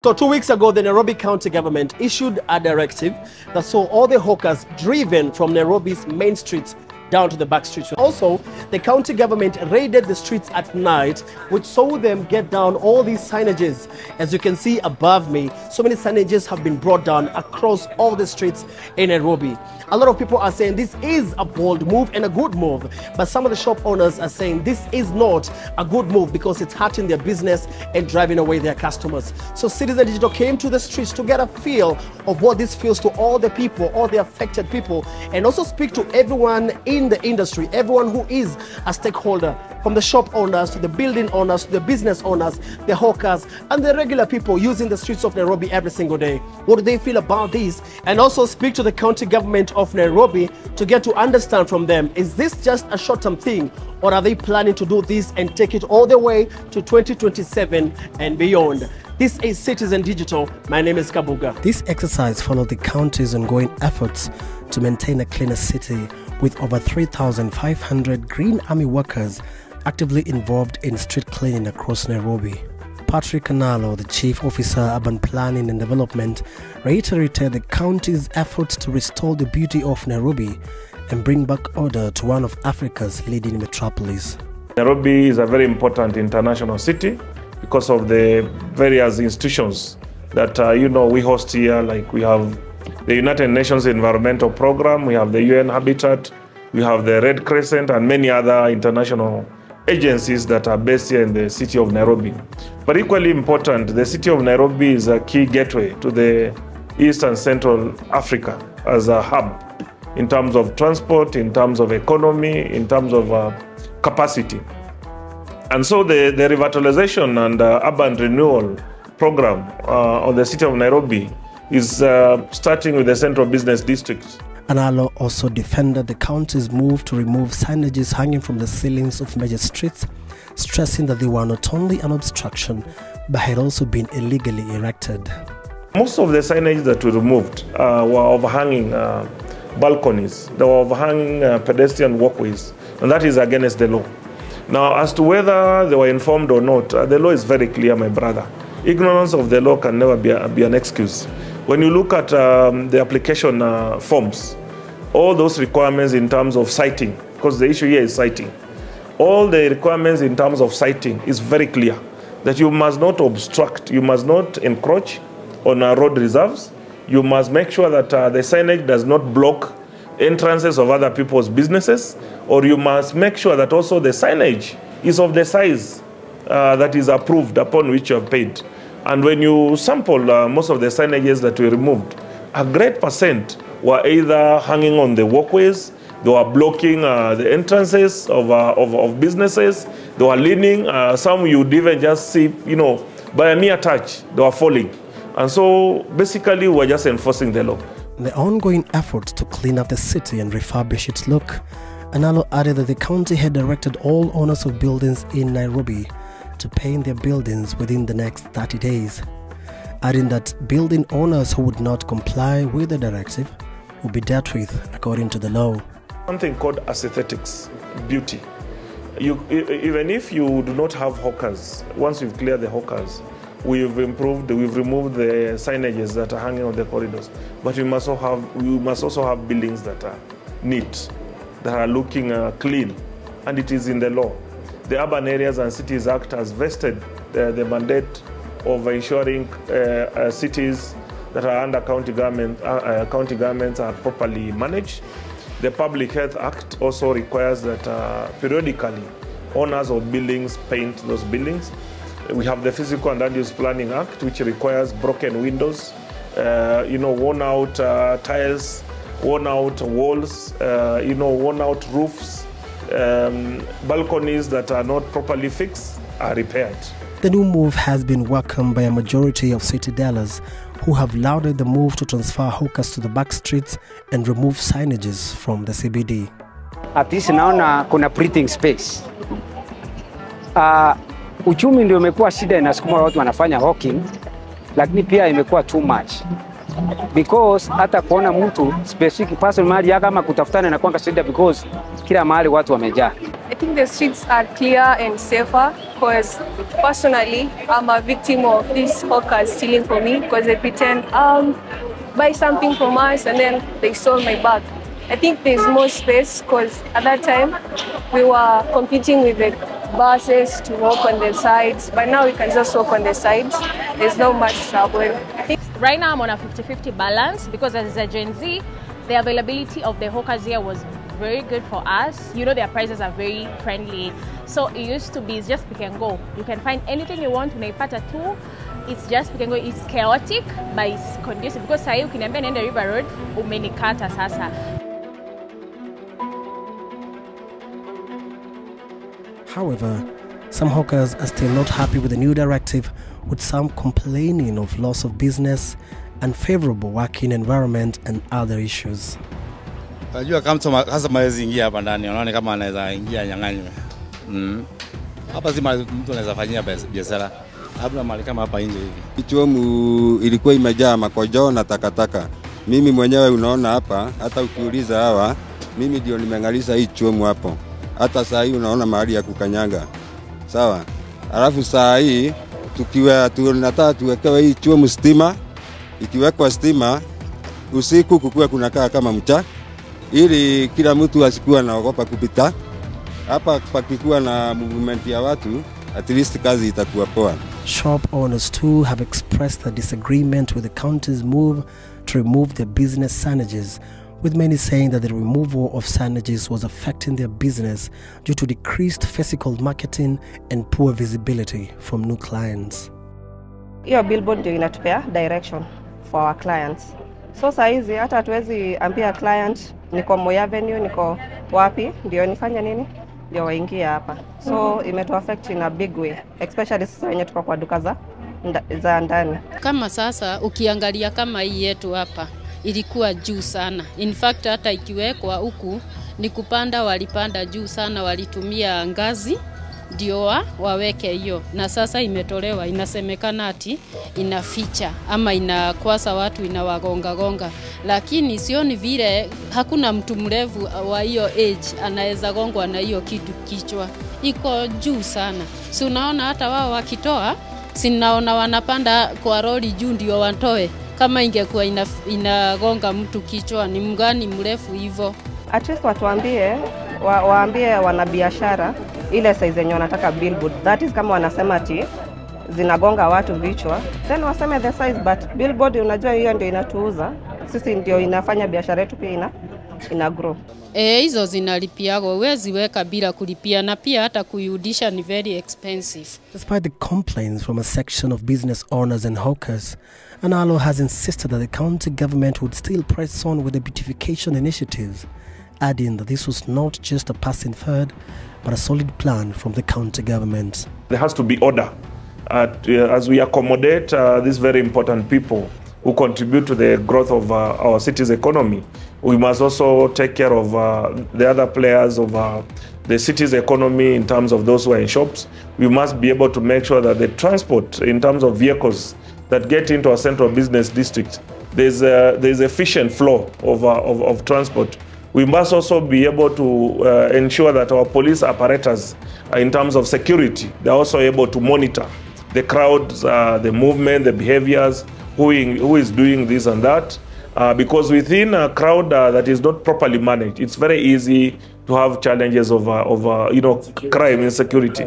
So 2 weeks ago, the Nairobi County government issued a directive that saw all the hawkers driven from Nairobi's main streets down to the back streets. Also, the county government raided the streets at night, which saw them get down all these signages. As you can see above me, so many signages have been brought down across all the streets in Nairobi. A lot of people are saying this is a bold move and a good move, but some of the shop owners are saying this is not a good move because it's hurting their business and driving away their customers. So Citizen Digital came to the streets to get a feel of what this feels to all the people, all the affected people, and also speak to everyone in the industry, everyone who is a stakeholder, from the shop owners to the building owners to the business owners, the hawkers, and the regular people using the streets of Nairobi every single day. What do they feel about this? And also speak to the county government of Nairobi to get to understand from them, is this just a short-term thing, or are they planning to do this and take it all the way to 2027 and beyond? This is Citizen Digital. My name is Kabuga. This exercise followed the county's ongoing efforts to maintain a cleaner city, with over 3,500 Green Army workers actively involved in street cleaning across Nairobi. Patrick Analo, the Chief Officer, Urban Planning and Development, reiterated the county's efforts to restore the beauty of Nairobi and bring back order to one of Africa's leading metropolis. Nairobi is a very important international city because of the various institutions that we host here. Like we have the United Nations Environmental Program, we have the UN Habitat, we have the Red Crescent, and many other international agencies that are based here in the city of Nairobi. But equally important, the city of Nairobi is a key gateway to the East and Central Africa as a hub in terms of transport, in terms of economy, in terms of capacity. And so the revitalization and urban renewal program of the city of Nairobi is starting with the Central Business District. Analo also defended the county's move to remove signages hanging from the ceilings of major streets, stressing that they were not only an obstruction, but had also been illegally erected. Most of the signage that we removed were overhanging balconies, they were overhanging pedestrian walkways, and that is against the law. Now, as to whether they were informed or not, the law is very clear, my brother. Ignorance of the law can never be an excuse. When you look at the application forms, all those requirements in terms of citing, because the issue here is citing, all the requirements in terms of citing is very clear, that you must not obstruct, you must not encroach on road reserves, you must make sure that the signage does not block entrances of other people's businesses, or you must make sure that also the signage is of the size that is approved upon which you have paid. And when you sample most of the signages that we removed, a great percent were either hanging on the walkways, they were blocking the entrances of businesses, they were leaning, some you'd even just see, by a mere touch, they were falling. And so basically we're just enforcing the law. The ongoing efforts to clean up the city and refurbish its look, Analo added that the county had directed all owners of buildings in Nairobi to paint their buildings within the next 30 days, adding that building owners who would not comply with the directive will be dealt with according to the law. Something called aesthetics, beauty. Even if you do not have hawkers, once you've cleared the hawkers, we've removed the signages that are hanging on the corridors. But we must also have buildings that are neat, that are looking clean, and it is in the law. The Urban Areas and Cities Act has vested the mandate of ensuring cities that are under county governments are properly managed. The Public Health Act also requires that periodically owners of buildings paint those buildings. We have the Physical and Land Use Planning Act, which requires broken windows, worn out tiles, worn out walls, worn out roofs. Balconies that are not properly fixed are repaired. The new move has been welcomed by a majority of city dwellers who have lauded the move to transfer hawkers to the back streets and remove signages from the CBD. At least naona kuna breathing space. Uchumi ndio imekuwa shida, inasukuma watu wanafanya hawking, lakini pia imekuwa too much. Because hata kuona mtu specific person mahali kama kutafutana na kuanga shida, because kila mahali watu wamejaa. I think the streets are clear and safer. because personally, I'm a victim of these hawkers stealing from me because they pretend buy something from us and then they stole my bag. I think there's more space because at that time we were competing with the buses to walk on the sides, but now we can just walk on the sides. There's not much trouble. Right now I'm on a 50-50 balance because as a Gen Z, the availability of the hawkers here was very good for us. You know, their prices are very friendly. So it used to be, it's just pick and go. You can find anything you want, unaipata tu. It's just pick and go. It's chaotic, but it's conducive because sahi ukiniambia nenda River Road, umenikata sasa. However, some hawkers are still not happy with the new directive, with some complaining of loss of business, unfavorable working environment and other issues. Najua kama customer hizi ingia hapa ndani, unaona kama anaweza ingia nyang'anywe. Hapa si mtu anaweza fanyia biashara. Labda mali kama hapa nje hivi. Chuomu ilikuwa imejaa makojo na takataka. Mimi mwenyewe unaona hapa, hata ukiuliza hawa, mimi ndio nimengalisha hii chuomu hapo. Hata saa hii unaona mahali ya kukanyaga. Sawa? Alafu saa hii tunataka tuwekewe hii chuomu stima. Ikiwekwa stima, usiku kukuwe kunakaa kama mchana, ili kila mtu asikuwa anaogopa kupita. Hapa pakikuwa na movement ya watu, at least kazi itakuwa poa. Shop owners too have expressed their disagreement with the county's move to remove their business signages, with many saying that the removal of signages was affecting their business due to decreased physical marketing and poor visibility from new clients. Hiyo billboard ndio inatupea direction for our clients. So saizi hata hatuwezi ambia client niko Moi Avenue, niko wapi, ndio nifanya nini, ndio waingie hapa. So imetu affect in a big way, especially sisi wenye tuko kwa duka za ndani. Kama sasa ukiangalia kama hii yetu hapa ilikuwa juu sana. In fact hata ikiwekwa huku ni kupanda, walipanda juu sana, walitumia ngazi ndio waweke hiyo, na sasa imetolewa. Inasemekana ati inaficha ama inakwasa watu, inawagonga, lakini sioni vile. Hakuna mtu mrefu wa hiyo age anaweza gongwa na hiyo kitu kichwa, iko juu sana. Si unaona hata wao wakitoa, sinaona wanapanda kwa lori juu ndio watoe. Kama ingekuwa inagonga mtu kichwa, ni mgani mrefu hivyo? At least watuambie, waambie wanabiashara ile size yenye wanataka billboard. That is kama wanasema ati zinagonga watu vichwa, then waseme the size, but billboard unajua hiyo ndio inatuuza. Sisi ndio inafanya biashara yetu pia ina grow. Hizo zinalipiago, huwezi weka bila kulipia, na pia hata kuyudisha ni very expensive. Despite the complaints from a section of business owners and hawkers, Analo has insisted that the county government would still press on with the beautification initiatives, adding that this was not just a passing fad, but a solid plan from the county government. There has to be order as we accommodate these very important people who contribute to the growth of our city's economy. We must also take care of the other players of the city's economy in terms of those who are in shops. We must be able to make sure that the transport in terms of vehicles that get into our central business district, there's efficient flow of transport. We must also be able to ensure that our police apparatus, in terms of security, they're also able to monitor the crowds, the movement, the behaviors, who is doing this and that. Because within a crowd that is not properly managed, it's very easy to have challenges of crime and security.